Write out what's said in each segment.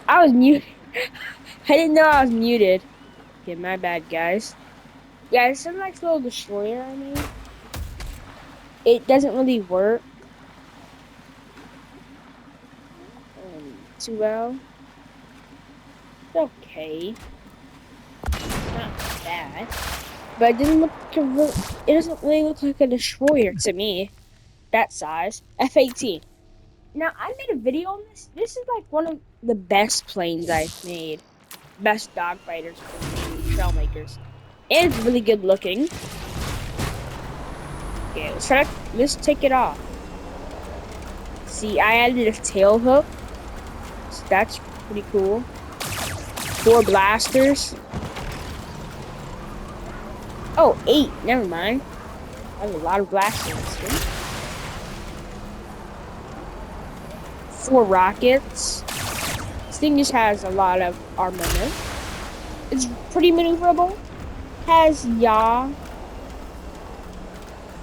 I was muted. I didn't know I was muted. Okay, my bad, guys. Yeah, it's a nice little destroyer I made. It doesn't really work too well. It's okay, not bad, but it doesn't look like it doesn't really look like a destroyer to me. That size, F-18. Now I made a video on this. This is like one of the best planes I've made. Best dogfighters from Trailmakers, and it's really good looking. Okay, let's take it off. See, I added a tail hook, so that's pretty cool. 4 blasters. Oh, 8. Never mind. I have a lot of blasters in this one. 4 rockets. This thing just has a lot of armament. It's pretty maneuverable. Has yaw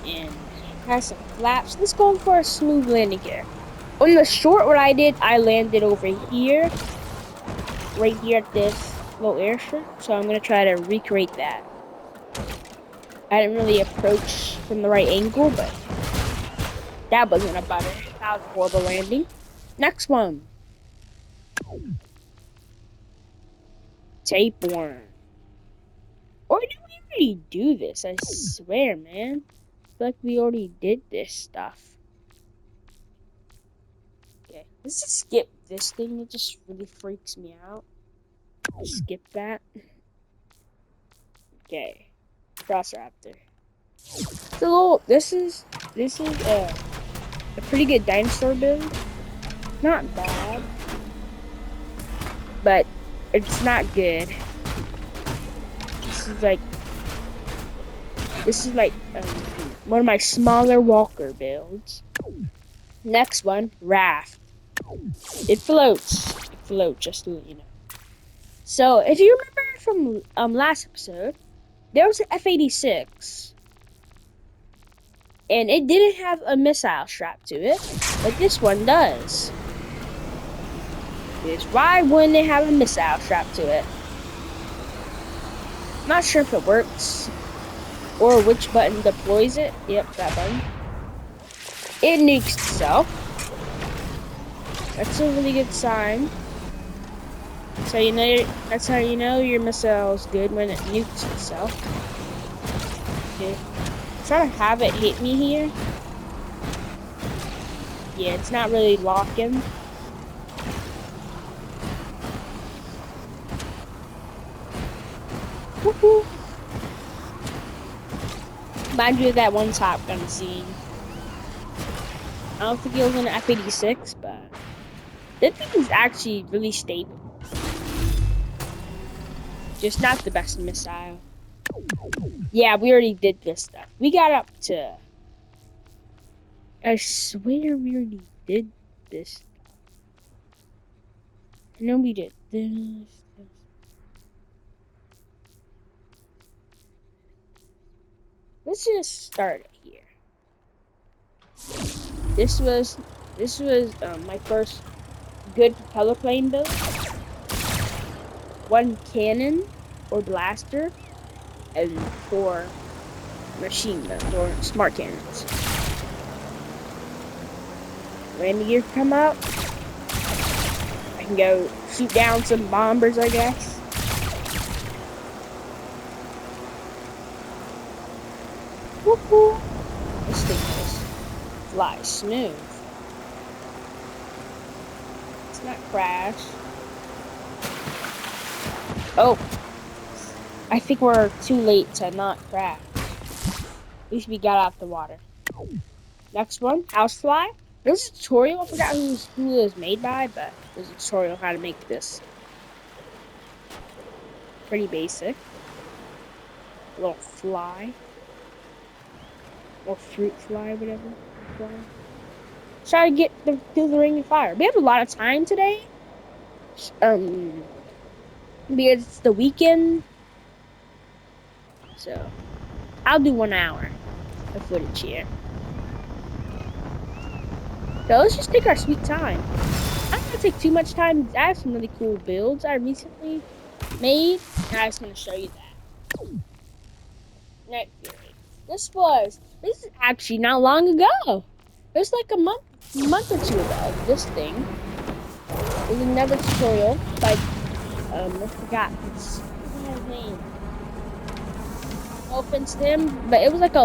and has some flaps. Let's go for a smooth landing here. On the short, what I did, I landed over here, right here at this little airstrip. So I'm gonna try to recreate that. I didn't really approach from the right angle, but that wasn't a butter. That was a horrible landing. Next one. Tapeworm. Or did we already do this? I swear, man. I feel like we already did this stuff. Okay, let's just skip this thing. It just really freaks me out. Skip that. Okay. Velociraptor. So this is a pretty good dinosaur build. Not bad, but it's not good. This is like one of my smaller walker builds. Next one, raft. It floats. It floats, just to let you know. So if you remember from last episode, there was an F-86. And it didn't have a missile strapped to it, but this one does. Why wouldn't it have a missile strapped to it? Not sure if it works or which button deploys it. Yep, that button. It nukes itself. That's a really good sign. So that's how you know your missile is good, when it nukes itself. Okay. Try to have it hit me here. Yeah, it's not really locking. Woohoo! Mind you, that one Top Gun scene. I don't think it was an F-86, but that thing is actually really stable. Just not the best missile. Yeah, we already did this stuff. We got up to... I swear we already did this stuff. I know we did this. Let's just start it here. This was my first good propeller plane build. 1 cannon or blaster, and 4 machine guns or smart cannons. Landing gear come out. I can go shoot down some bombers, I guess. Woohoo! This thing just flies smooth. It's not crash. Oh, I think we're too late to not crash. At least we got out the water. Next one, housefly. There's a tutorial. I forgot who it was made by, but there's a tutorial how to make this. Pretty basic. A little fly. Or fruit fly, whatever. Fly. Try to get through the ring of fire. We have a lot of time today. Because it's the weekend. So I'll do 1 hour of footage here. So let's just take our sweet time. I don't gonna take too much time. I have some really cool builds I recently made, and I just want to show you that. Night Fury. This is actually not long ago. It was like a month or two ago. This thing is another tutorial by I forgot his name. No offense to him, but it was like it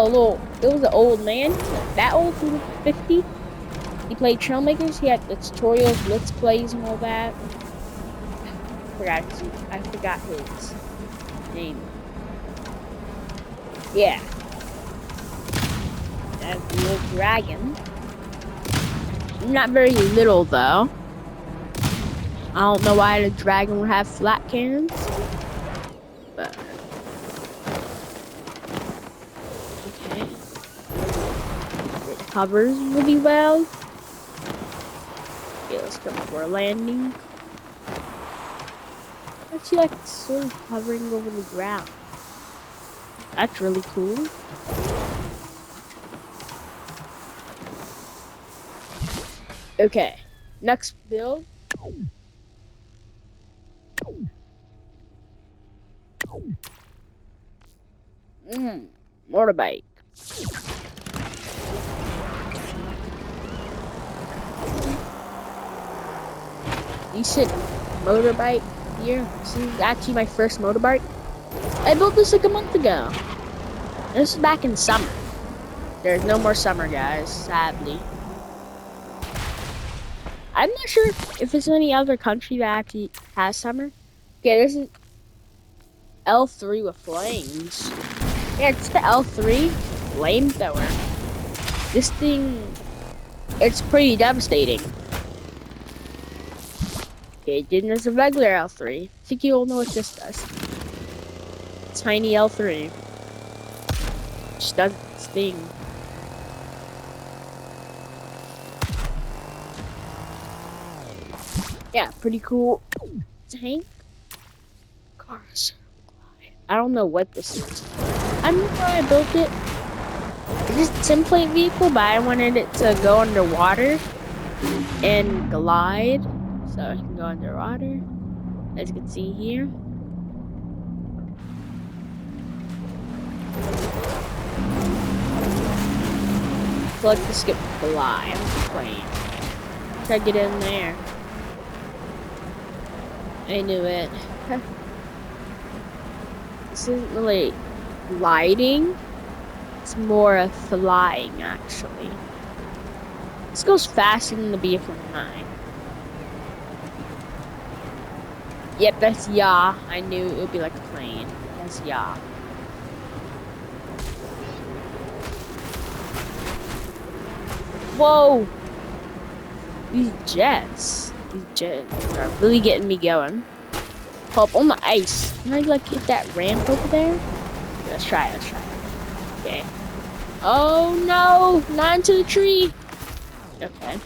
was an old man, not that old, he was 50. He played Trailmakers. He had the tutorials, let's plays, and all that. I forgot his name. Yeah, that's the little dragon. Not very little though. I don't know why the dragon would have flat cannons, but okay. It hovers really well. Okay, let's come for a landing. Actually, like sort of hovering over the ground. That's really cool. Okay, next build. Motorbike. Decent motorbike here. This is actually my first motorbike. I built this like a month ago. This is back in summer. There's no more summer, guys, sadly. I'm not sure if there's any other country that actually has summer. Okay, this is L3 with flames. Yeah, it's the L3 flamethrower. This thing, it's pretty devastating. Okay, then there's a regular L3. I think you all know what this does. Tiny L3. Just does its thing. Yeah, pretty cool tank. Cars. I don't know what this is. I don't know why I built it. It's just a template vehicle, but I wanted it to go underwater and glide. So I can go underwater, as you can see here. So let's just skip glide. Plane. Try to get in there. I knew it. This isn't really gliding. It's more of flying, actually. This goes faster than the pt4. Yep, that's yaw. I knew it would be like a plane. That's yaw. Whoa! These jets are really getting me going. Up on the ice. Can I like hit that ramp over there? Let's try it. Okay. Oh no! Not into the tree! Okay.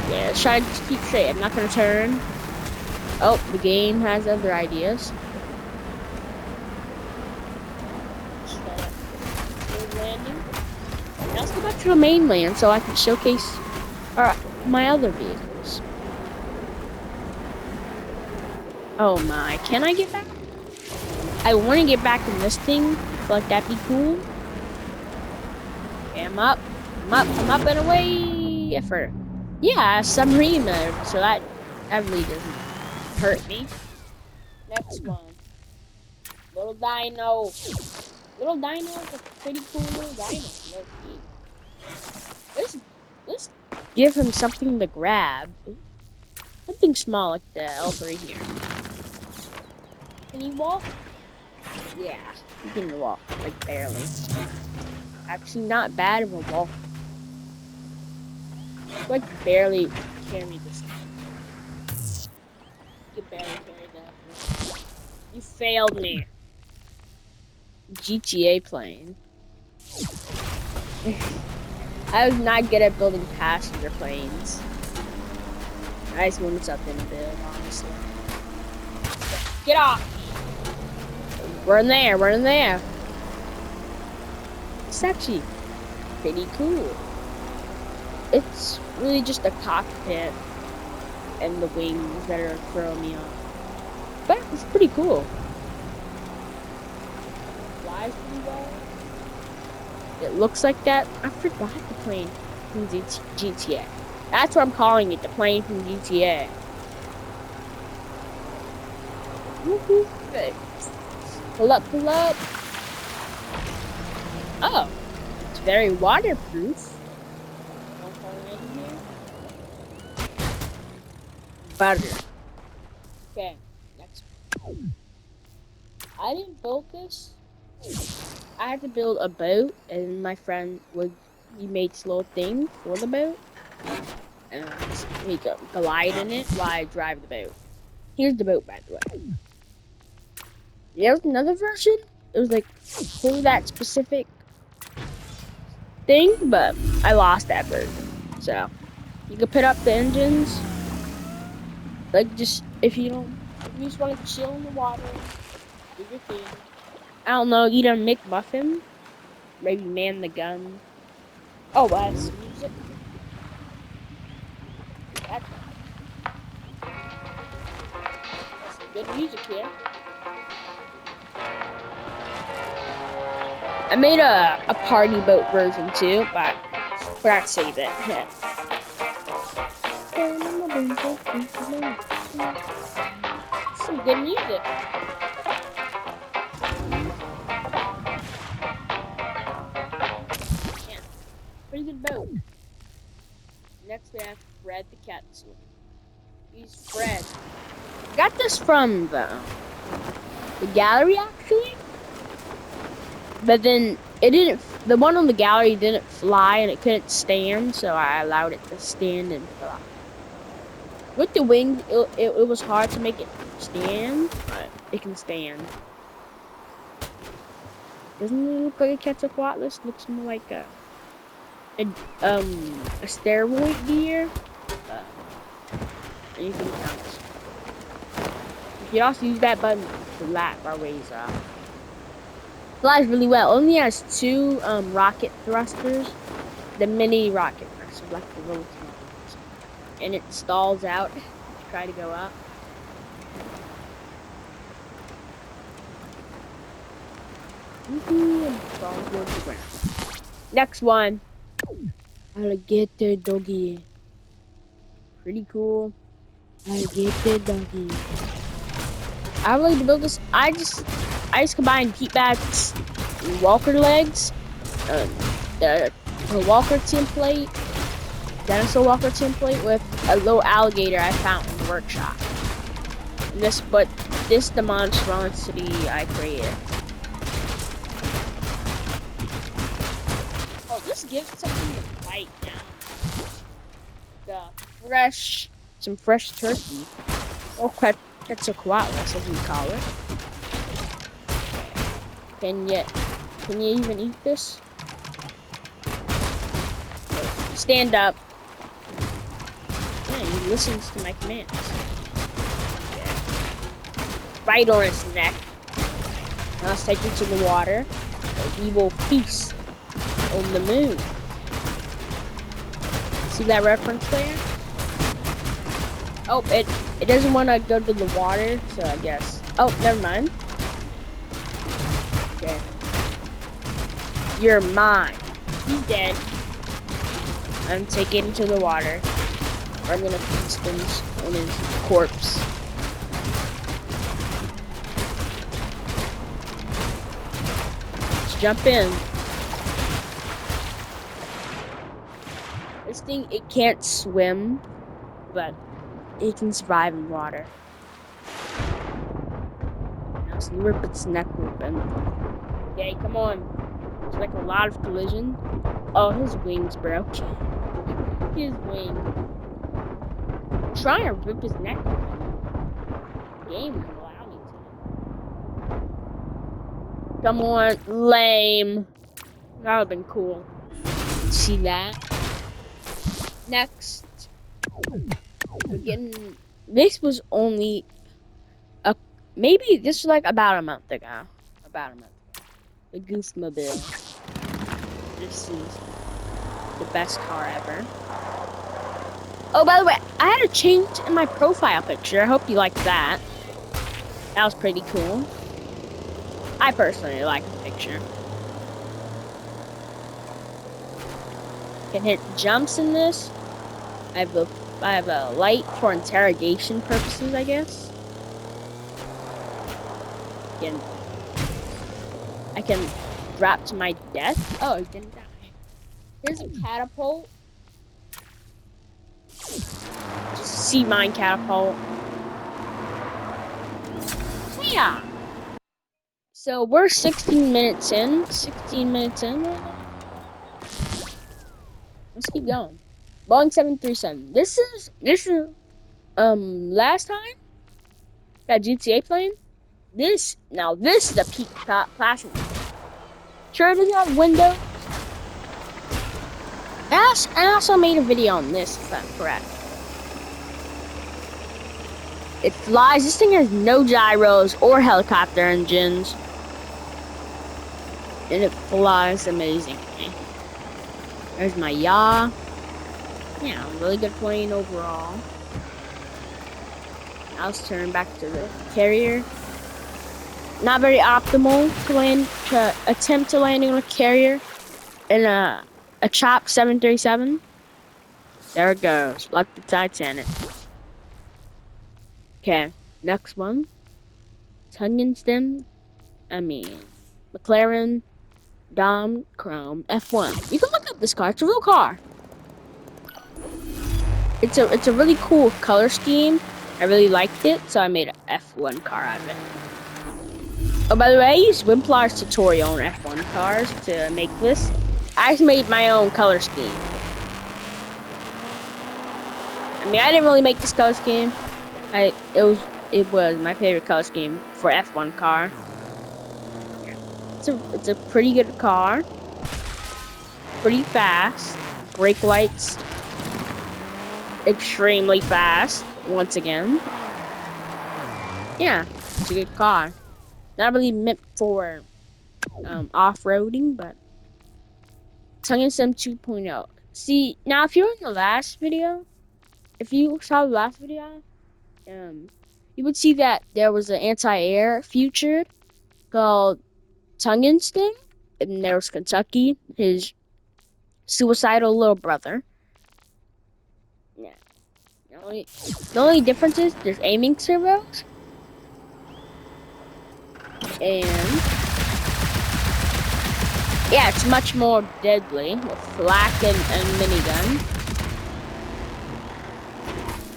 Yeah, let's try to keep straight. I'm not gonna turn. Oh, the game has other ideas. Landing. Now let's go back to the mainland so I can showcase my other vehicles. Oh my, can I get back? I want to get back in this thing. I feel like that'd be cool. Okay, I'm up and away. Effort. Yeah, submarine mode, so that really doesn't hurt me. Next one. Little dino. Little dino is a pretty cool little dino. Let's give him something to grab. Something small like the L3 here. Can he walk? Yeah, he can walk, like barely. Actually, not bad of a walk. Like barely carry this thing. You can barely carry that. You failed me. GTA plane. I was not good at building passenger planes. I just wanted something to build, honestly. Get off! We're in there. It's actually pretty cool. It's really just a cockpit. and the wings that are throwing me off. But it's pretty cool. Flies pretty well. It looks like that. I forgot the plane from GTA. That's what I'm calling it, the plane from GTA. Woohoo! Good. Pull up, pull up. Oh, it's very waterproof. Don't fall in here. Butter. Okay, next one. I didn't build this. I had to build a boat, and my friend he made this little thing for the boat, and we go glide in it while I drive the boat. Here's the boat, by the way. There's another version. It was like for that specific thing, but I lost that version. So you can put up the engines, like just if you just want to chill in the water, do your thing. I don't know, eat a McMuffin, maybe man the gun. Oh, that's music. That's some good music here. I made a party boat version too, but forgot to save it. Some good music. Yeah, pretty good boat. Next we have Fred the Catsup. He's Fred. I got this from the gallery actually, but then it didn't. The one on the gallery didn't fly and it couldn't stand, so I allowed it to stand and fly. With the wings, it was hard to make it stand, but it can stand. Doesn't it look like a Quetzalcoatlus? Looks more like a steroid deer. Anything counts. You can also use that button to lap our ways up. Flies really well. Only has two rocket thrusters. The mini rocket thrusters, like the little ones. And it stalls out to try to go up. And fall towards the ground. Next one. Alligator doggy. Pretty cool. Alligator doggy. I would like to build this. I just combined heat bats and walker legs. The walker template, dinosaur walker template with a little alligator I found in the workshop. And this the monstrosity I created. Oh, this gives something to bite now. Some fresh turkey. Or Quetzalcoatlus, as we call it. Can you even eat this? Stand up. Yeah, he listens to my commands. Yeah. Bite on his neck. Now let's take him to the water. He will feast on the moon. See that reference there? Oh, it doesn't want to go to the water, so I guess. Oh, never mind. Okay. You're mine. He's dead. I'm taking him to the water. Or I'm gonna feast him on his corpse. Let's jump in. This thing, it can't swim, but it can survive in water. Now see, rip its neck open. Okay, come on. It's like a lot of collision. Oh, his wings broke. His wing. I'm trying to rip his neck open. The game won't allow me to. Come on, lame. That would've been cool. See that? Next. We're getting. This was only maybe this was like about a month ago. About a month ago. The Goofmobile. This is the best car ever. Oh, by the way, I had a change in my profile picture. I hope you liked that. That was pretty cool. I personally like the picture. Can hit jumps in this. I have a light for interrogation purposes, I guess. I can drop to my death. Oh, I didn't die. Here's a catapult. Just sea mine catapult. Yeah. So we're 16 minutes in. 16 minutes in right now. Let's keep going. Boeing 737. This is last time that GTA plane. This is the peak classroom. Sure, it doesn't have windows. I also made a video on this, if I'm correct. It flies. This thing has no gyros or helicopter engines. And it flies amazingly. There's my yaw. Yeah, really good plane overall. Now let's turn back to the carrier. Not very optimal to attempt to landing on a carrier in a chopped 737. There it goes, like the Titanic. Okay, next one. Tungsten. McLaren Dom Chrome F1. You can look up this car. It's a real car. It's a really cool color scheme. I really liked it, so I made an F1 car out of it. Oh, by the way, I used Wimplar's tutorial on F1 cars to make this. I made my own color scheme. I mean, I didn't really make this color scheme. It was my favorite color scheme for F1 car. It's a pretty good car. Pretty fast. Brake lights. Extremely fast. Once again. Yeah, it's a good car. Not really meant for off-roading, but Tungsten 2.0. See, now if you were in the last video, if you saw the last video, you would see that there was an anti-air featured called Tungsten, and there was Kentucky, his suicidal little brother. Yeah. The only difference is there's aiming servos, and yeah, it's much more deadly with flak and minigun.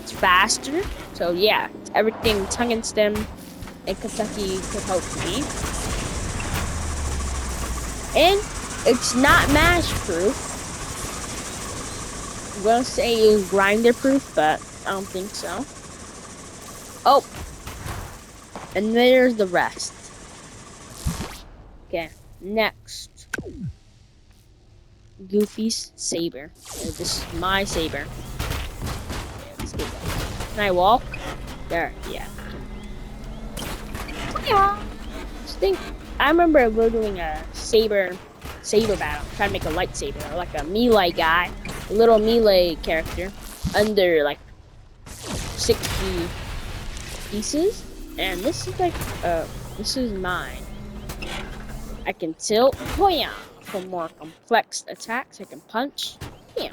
It's faster, so yeah, it's everything Tungsten and Kentucky could hope to be. And it's not mash proof. I'm gonna say it's grinder proof, but I don't think so. Oh, and there's the rest. Okay, next. Goofy's saber. This is my saber. Can I walk? There, yeah. I remember we're doing a saber battle. Trying to make a lightsaber, like a melee guy, a little melee character, under like 60 pieces. And this is like, this is mine. I can tilt, oh yeah, for more complex attacks. I can punch, yeah.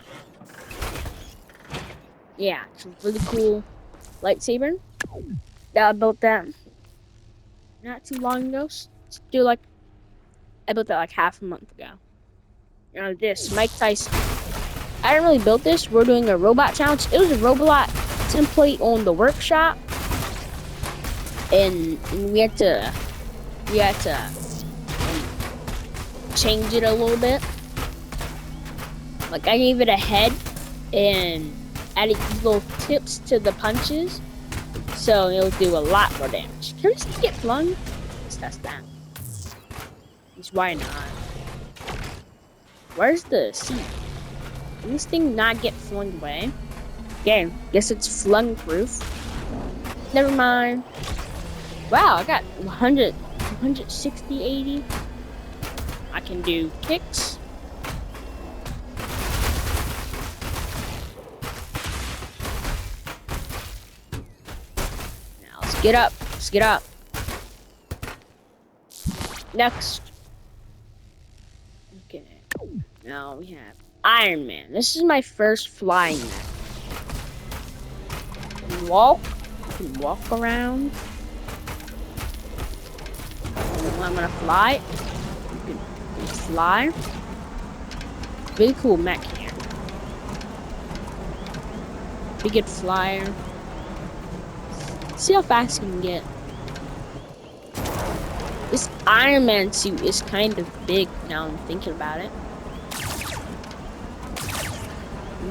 Yeah, it's a really cool lightsaber. I built that not too long ago. I built that like half a month ago. This Mike Tyson. I didn't really build this. We're doing a robot challenge. It was a robot template on the workshop, and we had to change it a little bit. Like I gave it a head and added these little tips to the punches, so it'll do a lot more damage. Can this thing get flung? Let's test that. Just why not? Where's the seat? Can this thing not get flung away? Okay, guess it's flung proof. Never mind. Wow, I got 160, 80. I can do kicks. get up. Let's get up. Next. Okay. Now we have Iron Man. This is my first flying mech. You can walk around. And I'm gonna fly. You can fly. Really cool mech here. Big good flyer. See how fast you can get. This Iron Man suit is kind of big now I'm thinking about it.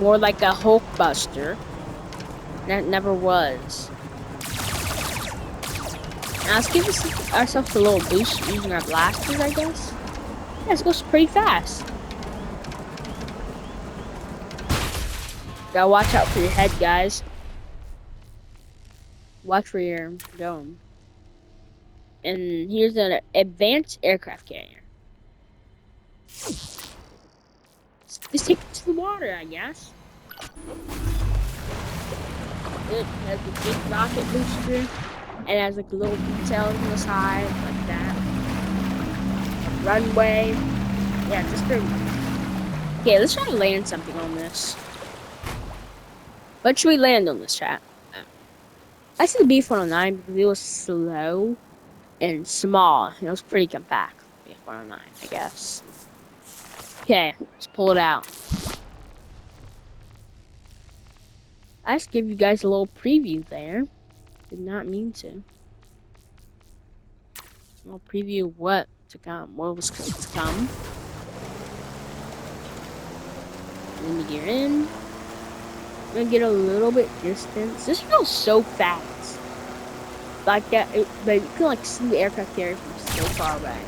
More like a Hulkbuster. That never was. Now let's give ourselves a little boost using our blasters, I guess. Yeah, this goes pretty fast. Gotta watch out for your head, guys. Watch where you're going. And here's an advanced aircraft carrier. Just take it to the water, I guess. It has a big rocket booster. And has like little details on the side, like that. Runway. Yeah, just pretty. Okay, let's try to land something on this. What should we land on this, chat? I see the B-109 because it was slow and small. It was pretty compact. B-109, I guess. Okay, let's pull it out. I just gave you guys a little preview there. Did not mean to. A little preview of what to come. What was to come. Let me get in. I'm gonna get a little bit distance. This feels so fast. Like that, but you can like see the aircraft carrier from so far away.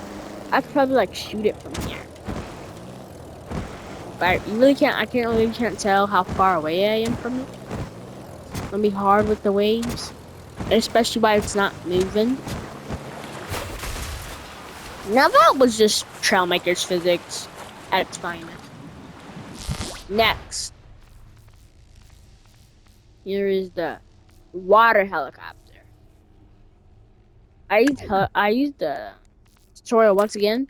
I could probably like shoot it from here. But you really can't, I can't tell how far away I am from it. It's gonna be hard with the waves. And especially while it's not moving. Now that was just Trailmakers physics at its finest. Next. Here is the water helicopter. I used the tutorial once again.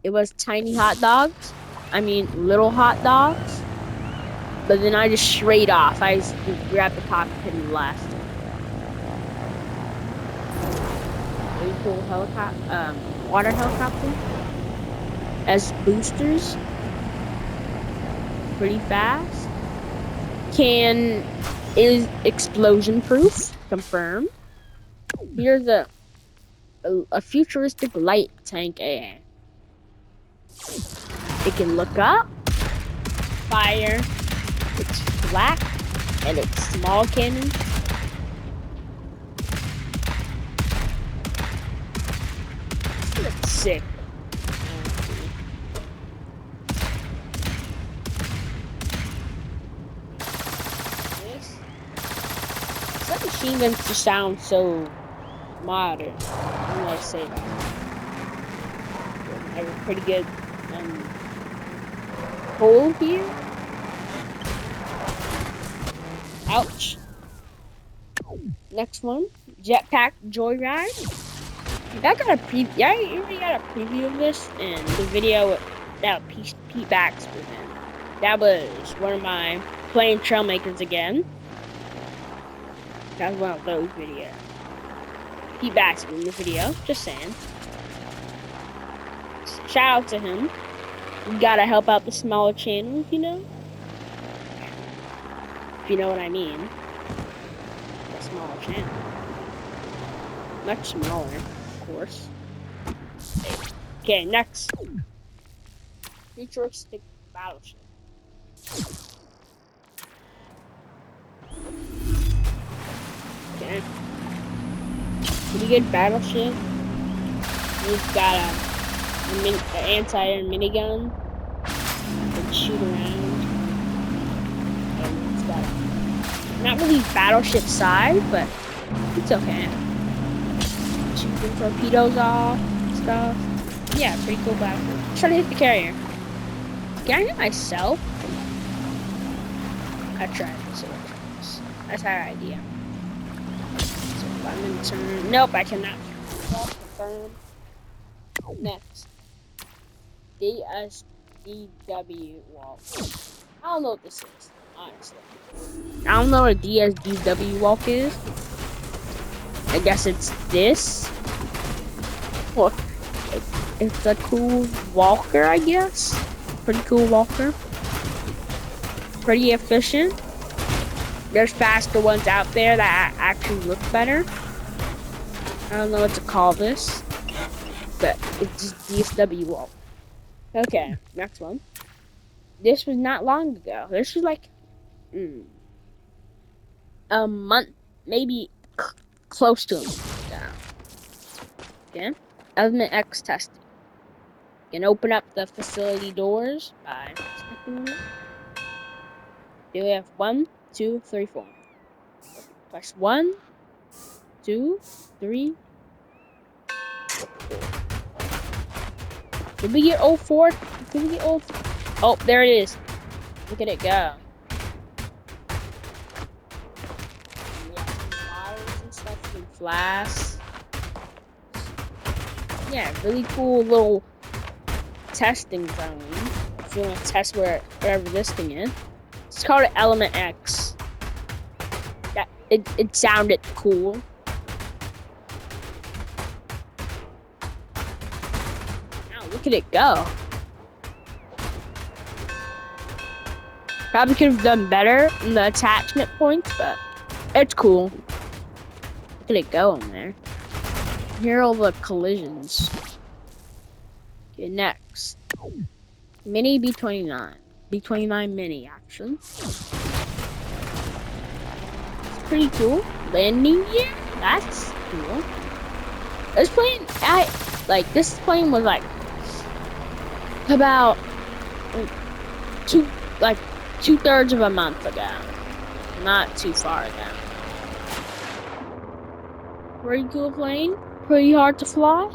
It was tiny hot dogs. I mean little hot dogs. But then I just straight off. I just grabbed the cockpit and left. Really cool helicopter, water helicopter. As boosters. Pretty fast. Is explosion proof. Confirmed. Here's a futuristic light tank AA. It can look up, fire, it's black, and it's small cannon. That's sick. Some machine guns just sound so modern. When I say that, I have a pretty good hole here. Ouch. Next one, jetpack joyride. I already got a preview of this in the video that Pete Backs was in. That was one of my playing Trailmakers again. That was one of those videos. Pete Backs was in the video, just saying. Shout out to him. You gotta help out the smaller channels, you know? If you know what I mean. The smaller channel. Much smaller, of course. Okay, next. Futuristic battleship. Okay. Pretty good battleship. We've got an anti-air minigun. Can shoot around. And it's got not really battleship size, but it's okay. Shooting torpedoes off and stuff. Yeah, pretty cool battleship. I'm trying to hit the carrier. Can I hit myself? I tried. So that's our idea. So I'm gonna turn. Nope, I cannot. Confirm. Next, DSDW walk. I don't know what this is, honestly. I don't know what a DSDW walk is. I guess it's this. Look, it's a cool walker, I guess. Pretty cool walker. Pretty efficient. There's faster ones out there that actually look better. I don't know what to call this, but it's just DSW walk. Okay, next one. This was not long ago. This was like a month, maybe close to a month ago. Okay, Element X testing. You can open up the facility doors by stepping on it. Do we have 1, 2, 3, 4? Press 1, 2, 3, 4. Did we get 04? Did we get 04? Oh, there it is. Look at it go. Yeah, some flowers and stuff and flasks. Yeah, really cool little testing zone. If you want to test wherever this thing is. It's called Element X. Yeah, it sounded cool. Wow, look at it go. Probably could have done better in the attachment points, but it's cool. Look at it go in there. Here are all the collisions. Okay, next. Mini B29. B29 Mini, actually. It's pretty cool. Landing gear? That's cool. This plane, this plane was like about two-thirds of a month ago. Not too far ago. Pretty cool plane. Pretty hard to fly.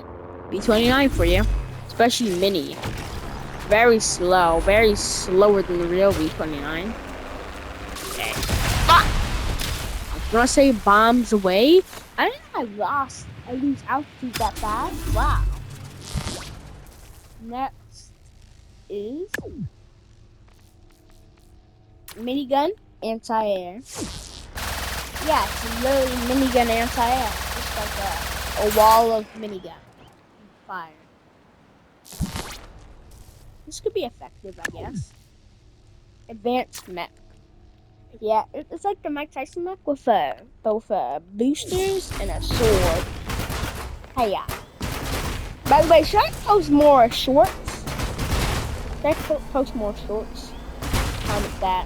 B29 for you. Especially Mini. Very slow. Very slower than the real B29. Okay. Fuck! I was gonna say bombs away. I didn't know I lose altitude that fast. Wow. Next is minigun anti-air. Yeah, it's literally minigun anti-air. Just like a wall of minigun fire. This could be effective, I guess. Advanced mech. Yeah, it's like the Mike Tyson mech with both boosters and a sword. Hey, yeah. By the way, should I post more shorts? Should I post more shorts? Comment that.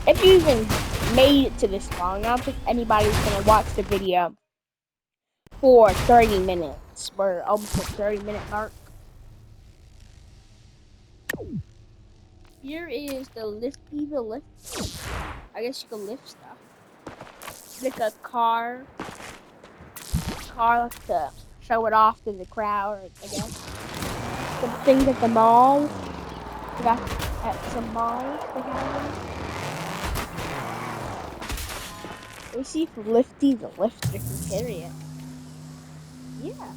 If you even made it to this long, I don't think anybody's gonna watch the video for 30 minutes. We're almost at 30-minute mark. Here is the lifty the lift. I guess you can lift stuff. Like a car to show it off to the crowd, I guess. Some things at the mall. We got at some malls they have them. We see if Lifty the Lifter can carry it. Yeah.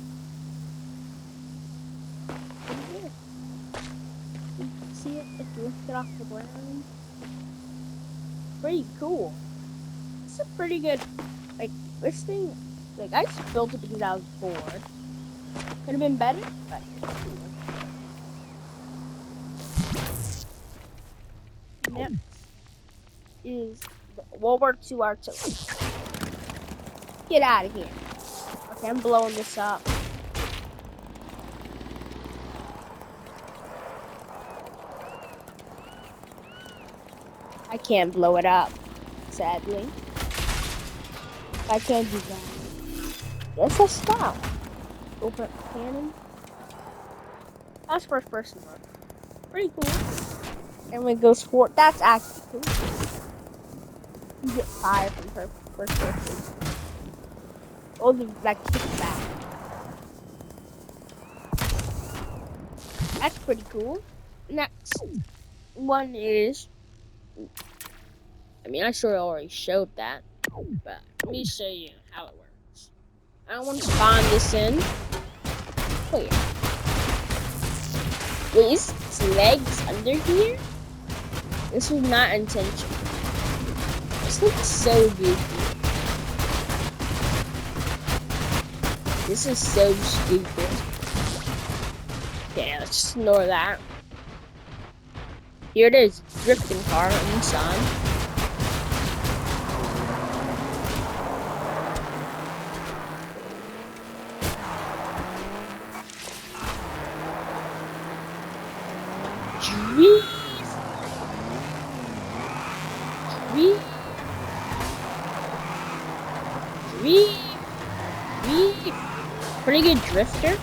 You can see it if you lift it off the ground. Pretty cool. It's a pretty good, this thing, I just built it because I was bored. Could have been better, but it's cool. Next is the World War II artillery. Get out of here. Okay, I'm blowing this up. I can't blow it up, sadly. I can't do that. It's a stop. Open up the cannon. That's first person mode. Pretty cool. And when it goes forward, that's actually cool. You get fire from first person. Oh, the kick back. That's pretty cool. Next one is, I sure already showed that, but let me show you how it works. I don't want to spawn this in. Wait. Wait, is his legs under here? This was not intentional. This looks so goofy. This is so stupid. Okay, let's just ignore that. Here it is, drifting car inside. Jeez. Pretty good drifter.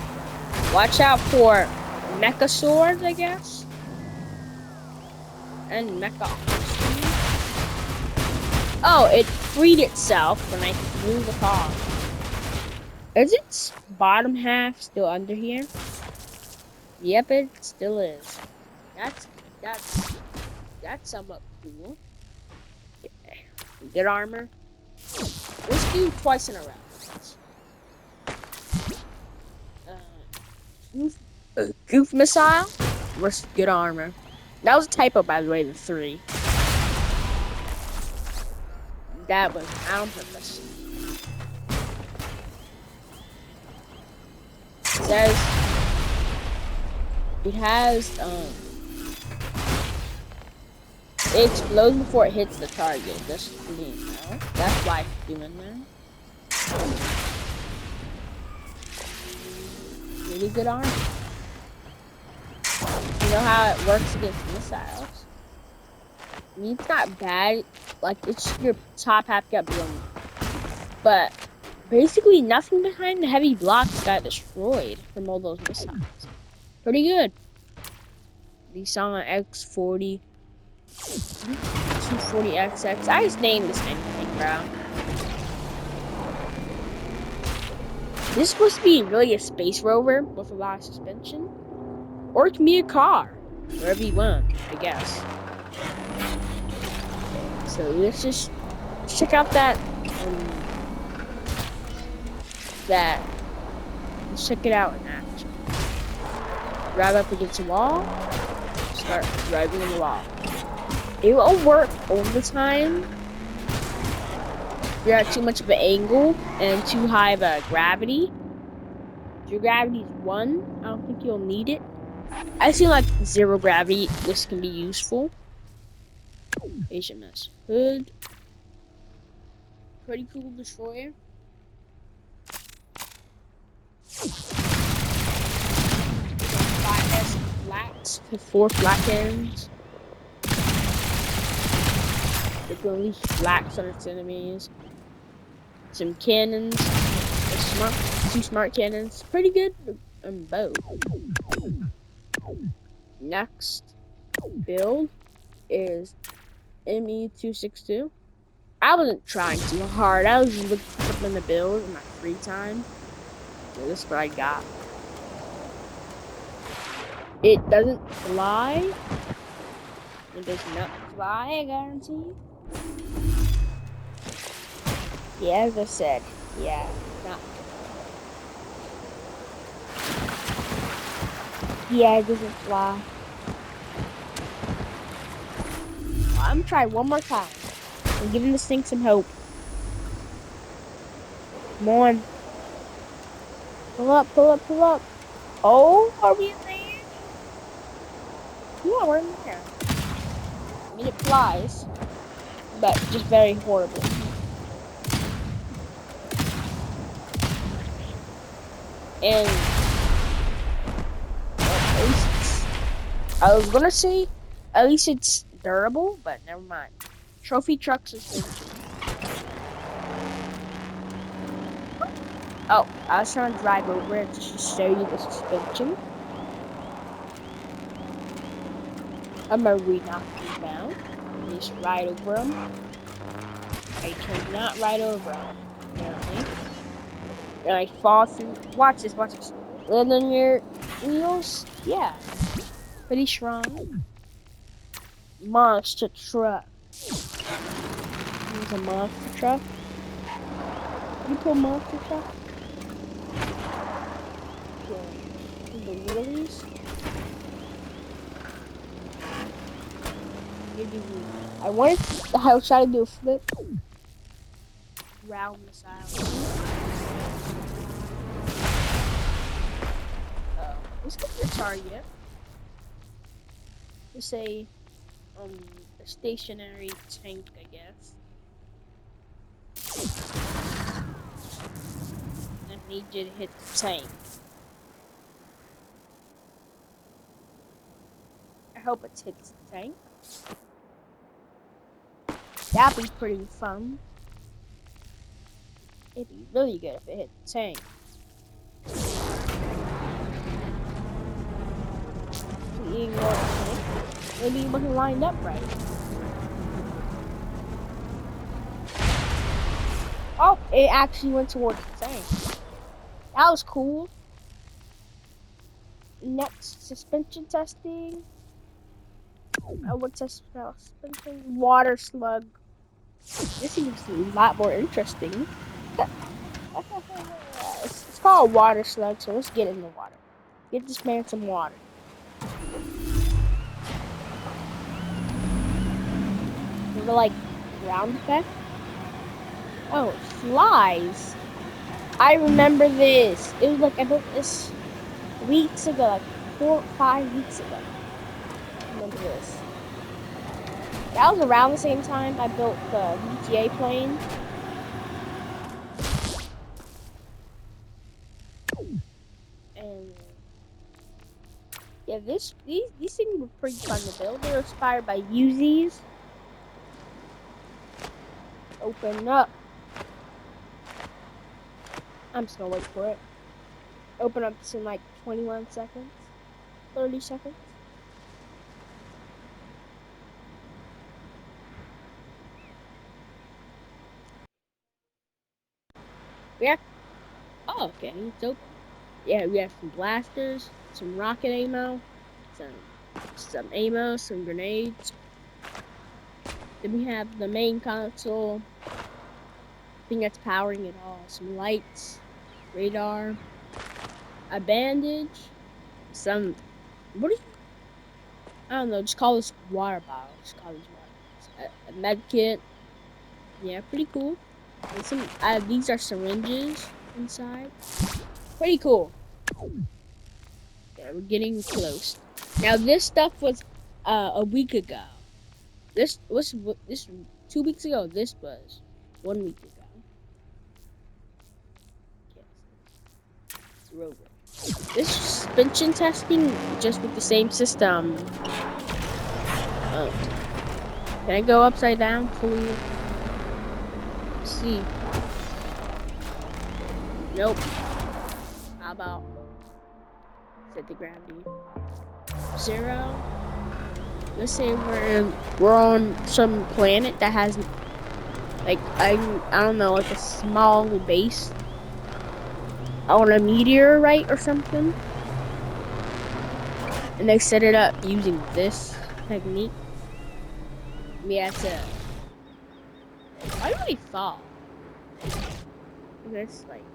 Watch out for mecha swords, I guess. And mecha. Oh, it freed itself when I threw the car. Is its bottom half still under here? Yep, it still is. That's somewhat cool. Okay. Good armor. Let's do twice in a row. Goof missile versus good armor. That was a typo, by the way, the 3. That was on purpose. It says it has it explodes before it hits the target. Just so you know. That's why it's doing that. Really good armor. You know how it works against missiles. I mean, it's not bad. Like, it's just your top half got blown. But basically, nothing behind the heavy blocks got destroyed from all those missiles. Pretty good. The Nissan X40. 240XX. I just named this anything, bro. This is supposed to be really a space rover with a lot of suspension. Or it can be a car. Wherever you want, I guess. So let's just check out that. Let's check it out in action. Drive up against the wall. Start driving in the wall. It won't work all the time. If you're at too much of an angle and too high of a gravity. If your gravity is 1, I don't think you'll need it. I feel like 0 gravity, this can be useful. HMS Hood. Pretty cool destroyer. Flats with 4 flat ends. They can unleash flaks on its enemies. Some cannons. 2 smart cannons. Pretty good bow. Next build is ME262. I wasn't trying too hard. I was just looking for something to build in my free time. So this is what I got. It doesn't fly. It does not fly, I guarantee you. Yeah, as I said. Yeah, not. Yeah, it doesn't fly. Well, I'm gonna try one more time. I'm giving this thing some hope. Come on. Pull up, pull up, pull up. Oh, are we in there? Yeah, we're in there. I mean, it flies, but just very horrible. And at least I was gonna say, at least it's durable, but never mind. Trophy truck suspension. Oh, I was trying to drive over it just to show you the suspension. I'm gonna knock you down. Just ride over them. I cannot ride over them, apparently. And I fall through. Watch this, watch this. And then your wheels, yeah, pretty strong. Monster truck. It's a monster truck. You pull monster truck? the wheelies. I wanted to try to do a flip round this island. Let's get the target. Let's say a stationary tank, I guess. I need you to hit the tank. I hope it hits the tank. That'd be pretty fun. It'd be really good if it hit the tank. Maybe it wasn't lined up right. Oh, it actually went towards the tank. That was cool. Next, suspension testing. What suspension? Water slug. This seems a lot more interesting. It's called water slug, so let's get in the water. Get this man some water. Is it like ground effect? Oh, it flies. I remember this. It was like I built this weeks ago, like 4 or 5 weeks ago. I remember this. That was around the same time I built the GTA plane. And yeah, these things were pretty fun to build. They were inspired by Uzis. Open up. I'm just gonna wait for it. Open up in like 21 seconds, 30 seconds. Yeah. Oh, okay. It's open. Yeah, we have some blasters, some rocket ammo, some ammo, some grenades. Then we have the main console. Thing that's powering it all. Some lights, radar, a bandage, some. What do you? I don't know. Just call this water bottle. Just call these water bottles. A med kit. Yeah, pretty cool. And some. These are syringes inside. Pretty cool. Yeah, we're getting close. Now this stuff was a week ago. This was 2 weeks ago. This was 1 week ago. Yes. Rover. This suspension testing just with the same system. Oh. Can I go upside down, please? Let's see. Nope. How about set the gravity 0? Let's say we're on some planet that has like I don't know, like a small base on a meteorite or something, and they set it up using this technique. We have to. Why do they fall? This like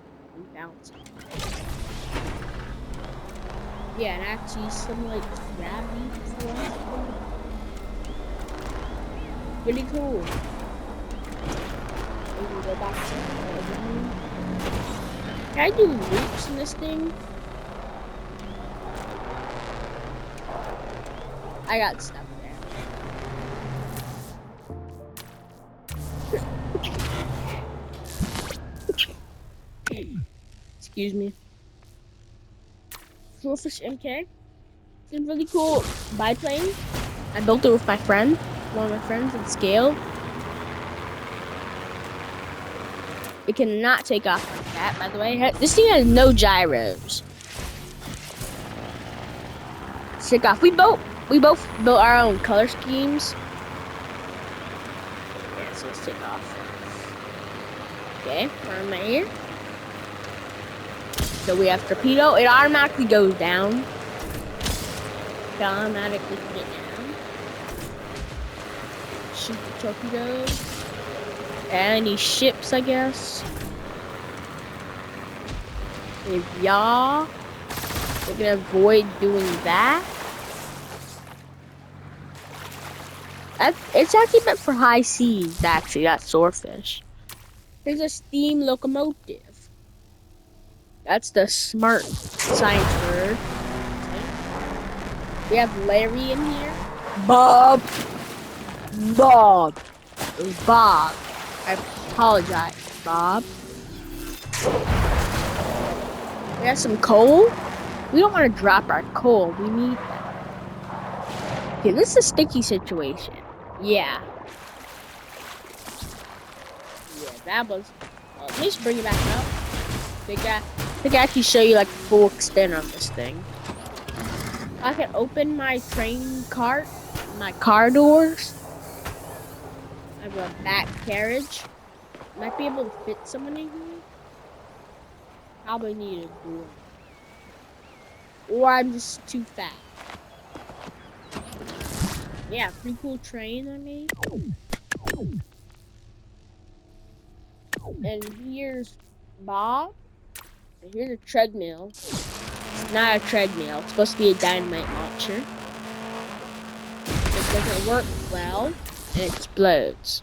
bounce. Yeah, and actually some like gravity. Pretty cool. We can go back to the room. Can I do loops in this thing? I got stuff there. Excuse me. Swordfish MK. It's really cool biplane. I built it with my friend, one of my friends, and scaled. It cannot take off like that, by the way. This thing has no gyros. Take off. We both built our own color schemes. Yeah, so let's take off. Okay, where am I here? So we have torpedo. It automatically goes down. It automatically get down. Shoot the torpedoes. Any ships, I guess. Yeah. We're gonna avoid doing that. It's actually meant for high seas, actually, that swordfish. There's a steam locomotive. That's the smart science word. We have Larry in here. Bob. Bob. It was Bob. I apologize, Bob. We have some coal. We don't want to drop our coal. We need that. Okay, this is a sticky situation. Yeah. Yeah, that was... Let me just bring it back up. They can actually show you like the full extent of this thing. I can open my train cart, my car doors. I have a back carriage. Might be able to fit someone in here. Probably need a door. Or I'm just too fat. Yeah, pretty cool train I made. And here's Bob. And here's a treadmill. It's not a treadmill. It's supposed to be a dynamite launcher. It doesn't work well. And it explodes.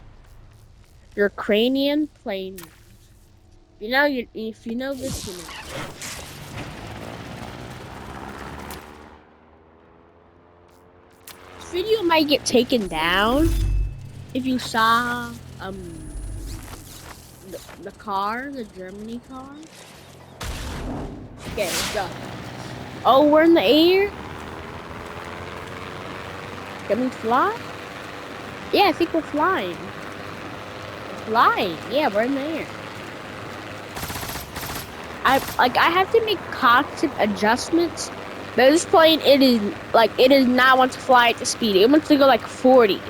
Ukrainian plane. If you know this, you know. This video might get taken down if you saw the car, the Germany car. Okay, let's go. Oh, we're in the air? Can we fly? Yeah, I think we're flying. We're flying. Yeah, we're in the air. I have to make constant adjustments. But this plane, it does not want to fly at the speed. It wants to go like 40.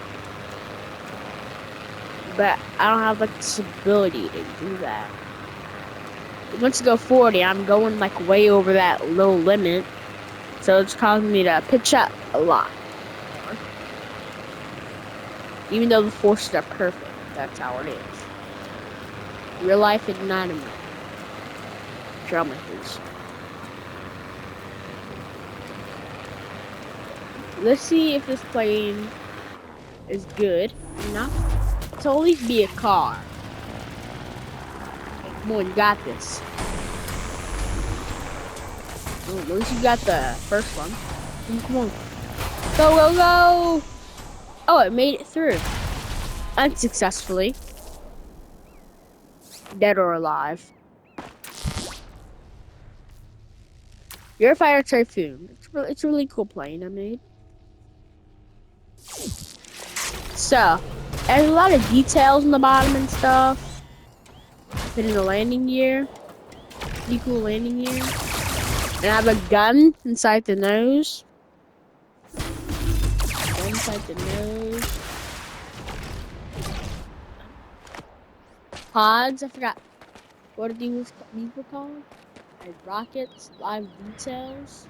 But I don't have like this ability to do that. It wants to go 40. I'm going like way over that low limit. So it's causing me to pitch up a lot. Even though the forces are perfect. That's how it is. Real life is not a movie. Trailmakers. Let's see if this plane is good enough to at least be a car. Come on, you got this. Oh, at least you got the first one. Come on. Go, go, go! Oh, it made it through. Unsuccessfully. Dead or alive. Eurofighter Typhoon. It's a really cool plane I made. So, there's a lot of details on the bottom and stuff. Put in the landing gear. Pretty cool landing gear. And I have a gun inside the nose. Gun inside the nose. Pods, I forgot what these were called. Like rockets, live details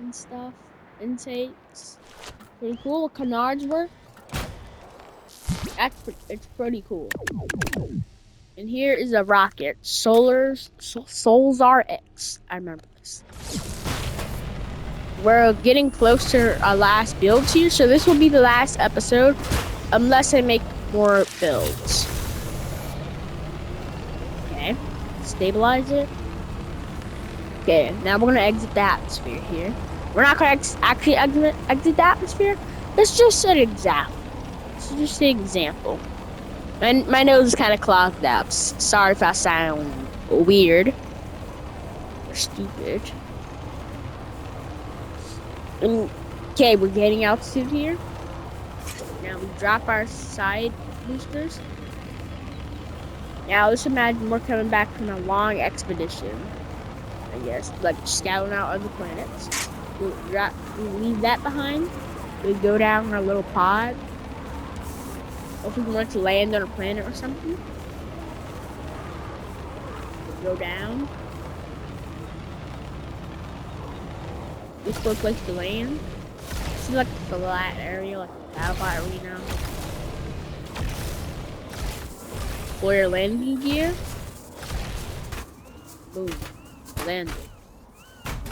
and stuff. Intakes. Pretty cool. Canards work. It's pretty cool. And here is a rocket. Solzar X. I remember this. We're getting close to our last builds here, so this will be the last episode. Unless I make more builds. Okay. Stabilize it. Okay, now we're gonna exit the atmosphere here. We're not gonna actually exit the atmosphere. It's just an example. It's just an example. My nose is kind of clogged up. Sorry if I sound weird or stupid. Okay, we're getting altitude here. Now we drop our side boosters. Now let's imagine we're coming back from a long expedition. I guess, like scouting out other planets. We leave that behind. We go down our little pod. Or if we want to land on a planet or something. We go down. This is a place to land. This is like a flat area, like a battle arena. For your landing gear. Boom. Landed.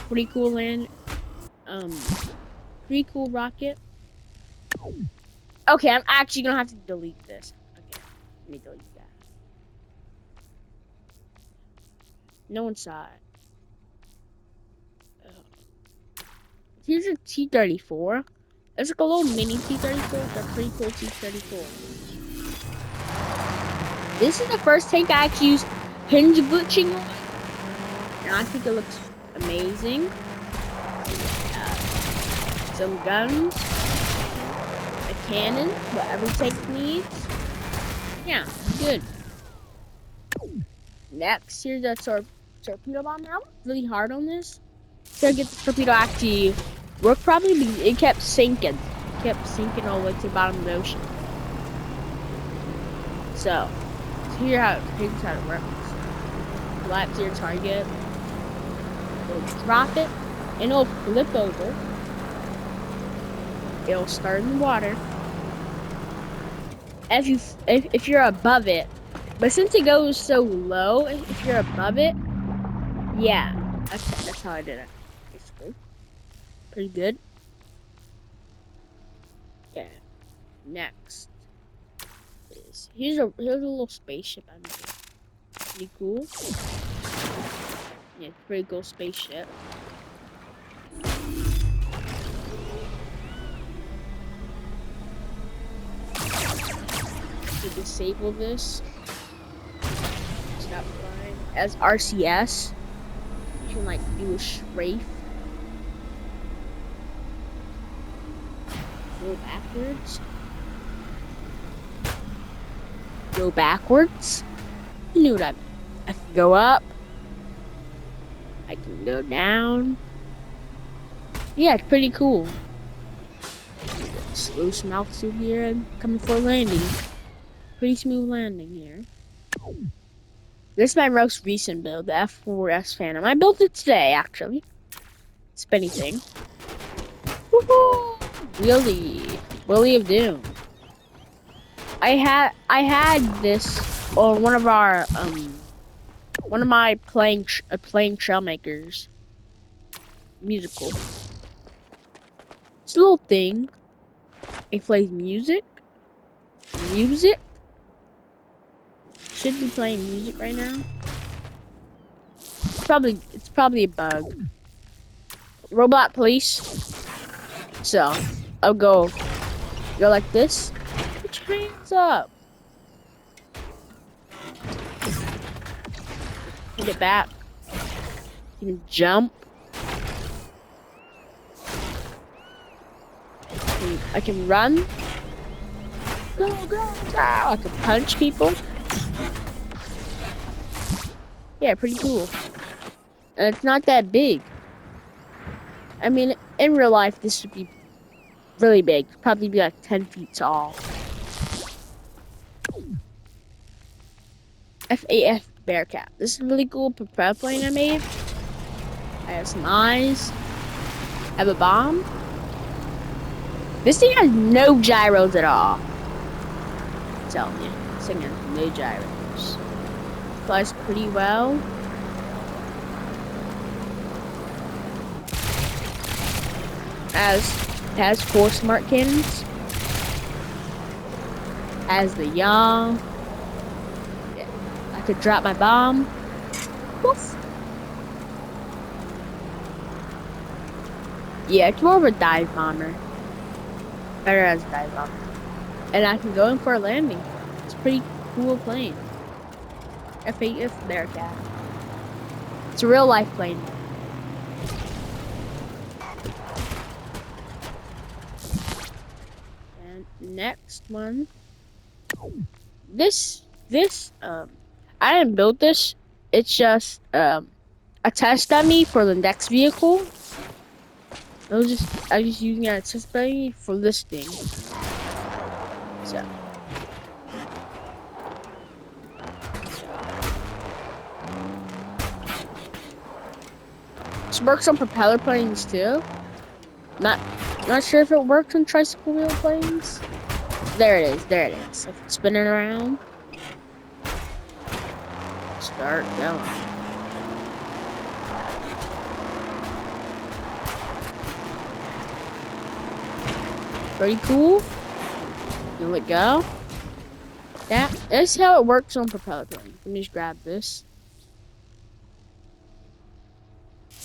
Pretty cool pretty cool rocket. Okay, I'm actually gonna have to delete this. Okay, let me delete that. No one saw it. Here's a T-34. It's like a little mini T-34. It's a pretty cool T-34. This is the first tank I actually used hinge glitching on, and I think it looks amazing. Some guns, a cannon, what every tank needs. Yeah, good. Next, here's a torpedo bomb. I worked really hard on this to get the torpedo actually work properly because it kept sinking. It kept sinking all the way to the bottom of the ocean. So here's how it works. Collapse your target. It'll drop it, and it'll flip over. It'll start in the water. If you're above it, but since it goes so low, if you're above it, yeah, that's how I did it. Basically, pretty good. Yeah. Next is here's a little spaceship I made. Pretty cool. Yeah, pretty cool spaceship. To disable this, stop flying. As RCS, you can like do a strafe. Go backwards. Go backwards. You knew what I meant. I can go up. I can go down. Yeah, it's pretty cool. Slow some altitude here and coming for a landing. Pretty smooth landing here. This is my most recent build, the F4S Phantom. I built it today, actually. Spinny thing. Woohoo! Willie of Doom. I had this on one of my playing Trailmakers musical. It's a little thing. It plays music. Should be playing music right now. It's probably a bug. Robot police. So I'll go like this. Put your hands up. Get back. You can jump. I can run. Go, go, go. I can punch people. Yeah, pretty cool. And it's not that big. I mean, in real life, this would be really big. Probably be like 10 feet tall. FAF Bearcat. This is a really cool propeller plane I made. I have some eyes. I have a bomb. This thing has no gyros at all. I'm telling you. This thing has no gyros. Flies pretty well. Has 4 smart cannons. Has the yaw. Yeah. I could drop my bomb. Woof. Yeah, it's more of a dive bomber. Better as a dive bomber. And I can go in for a landing. It's a pretty cool plane. FAF Bearcat. It's a real life plane. And next one. This I didn't build this. It's just a test dummy for the next vehicle. I was just using it as a test dummy for this thing. So this works on propeller planes too. Not sure if it works on tricycle wheel planes. There it is. If it's spinning around. Start going. Pretty cool. Here we go. That's how it works on propeller planes. Let me just grab this.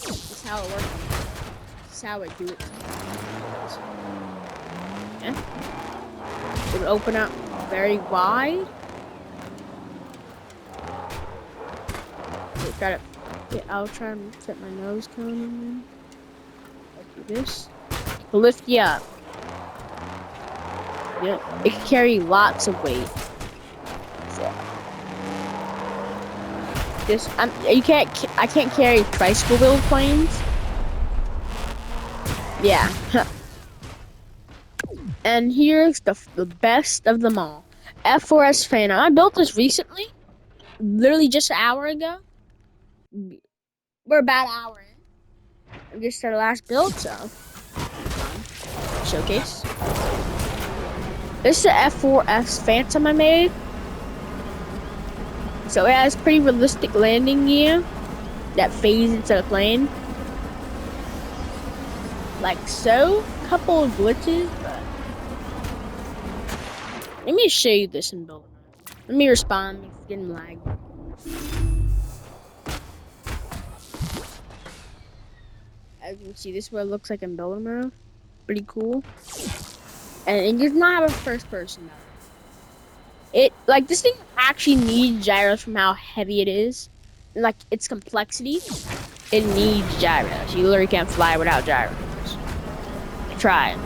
That's how it works. That's how it do it. Yeah. It would open up very wide. I'll try and fit my nose cone in there. Like this. To lift you up. Yeah. It can carry lots of weight. This I can't carry tricycle build planes. Yeah. And here's the best of them all. F4S Phantom. I built this recently. Literally just an hour ago. We're about an hour in. I just our last build, so showcase. This is the F4S Phantom I made. So it has pretty realistic landing gear that fades into the plane. Like so. Couple of glitches, but let me show you this in build mode. Let me respond. It's getting lag. As you can see, this is what it looks like in build mode. Pretty cool. And it does not have a first person mode. This thing actually needs gyros from how heavy it is. And, like its complexity. It needs gyros. You literally can't fly without gyros. Try it.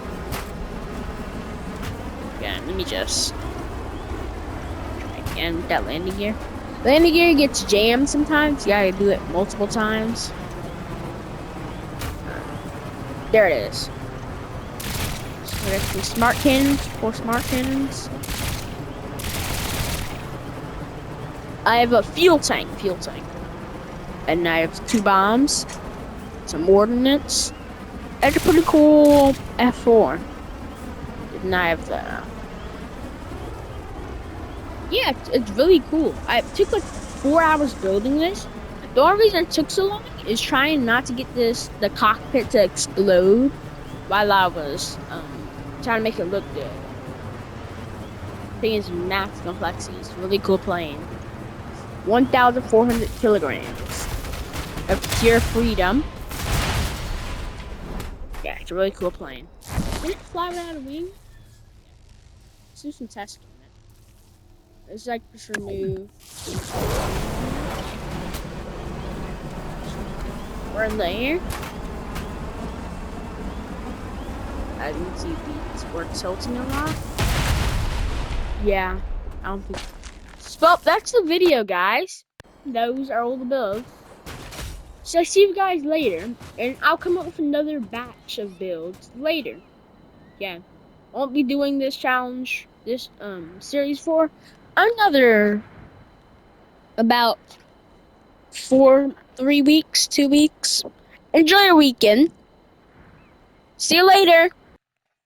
Again, let me just try again with that landing gear. Landing gear gets jammed sometimes. You gotta do it multiple times. There it is. So we got some smart cannons, 4 smart cannons. I have a fuel tank. And I have 2 bombs, some ordnance. That's a pretty cool F4. And I have the... Yeah, it's really cool. I took like 4 hours building this. The only reason it took so long is trying not to get the cockpit to explode while I was trying to make it look good. The thing is max complexity. It's a really cool plane. 1,400 kilograms of pure freedom. Yeah, it's a really cool plane. Did it fly without a wing? Let's do some testing. It's like just remove. We're in the air. As you can see, we're tilting a lot. Yeah, I don't think. Well, that's the video, guys. Those are all the builds. So I see you guys later, and I'll come up with another batch of builds later. Yeah, I won't be doing this challenge, this series for another about 3 weeks, 2 weeks. Enjoy your weekend. See you later.